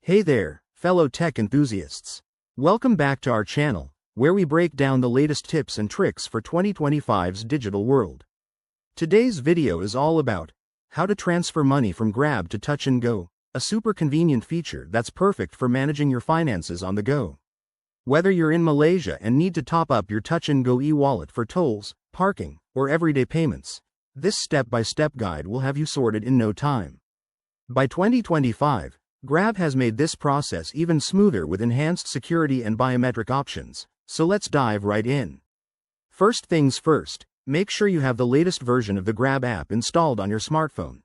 Hey there, fellow tech enthusiasts. Welcome back to our channel, where we break down the latest tips and tricks for 2025's digital world. Today's video is all about how to transfer money from Grab to Touch and Go, a super convenient feature that's perfect for managing your finances on the go. Whether you're in Malaysia and need to top up your Touch and Go e-wallet for tolls, parking, or everyday payments, this step-by-step guide will have you sorted in no time. By 2025, Grab has made this process even smoother with enhanced security and biometric options, so let's dive right in. First things first, make sure you have the latest version of the Grab app installed on your smartphone.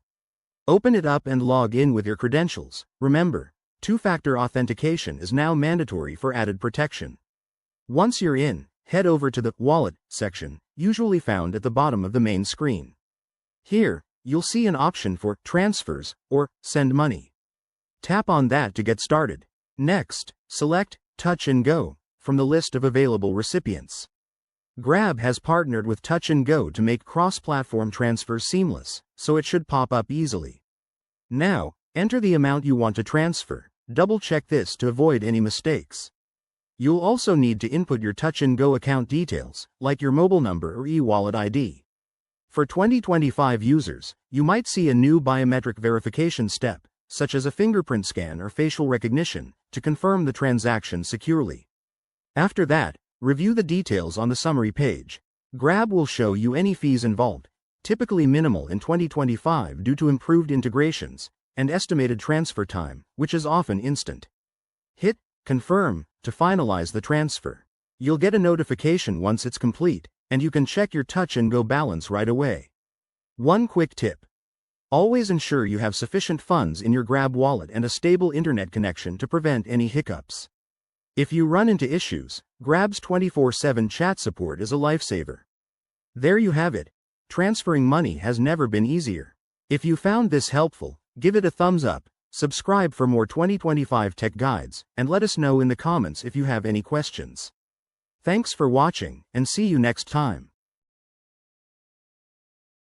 Open it up and log in with your credentials. Remember, two-factor authentication is now mandatory for added protection. Once you're in, head over to the Wallet section, usually found at the bottom of the main screen. Here, you'll see an option for Transfers or Send Money. Tap on that to get started. Next, select Touch and Go from the list of available recipients. Grab has partnered with Touch and Go to make cross-platform transfers seamless, so it should pop up easily. Now, enter the amount you want to transfer. Double-check this to avoid any mistakes. You'll also need to input your Touch and Go account details, like your mobile number or e-wallet ID. For 2025 users, you might see a new biometric verification step, such as a fingerprint scan or facial recognition, to confirm the transaction securely. After that, review the details on the summary page. Grab will show you any fees involved, typically minimal in 2025 due to improved integrations and estimated transfer time, which is often instant. Hit Confirm to finalize the transfer. You'll get a notification once it's complete, and you can check your Touch and Go balance right away. One quick tip. Always ensure you have sufficient funds in your Grab wallet and a stable internet connection to prevent any hiccups. If you run into issues, Grab's 24/7 chat support is a lifesaver. There you have it. Transferring money has never been easier. If you found this helpful, give it a thumbs up, subscribe for more 2025 tech guides, and let us know in the comments if you have any questions. Thanks for watching, and see you next time.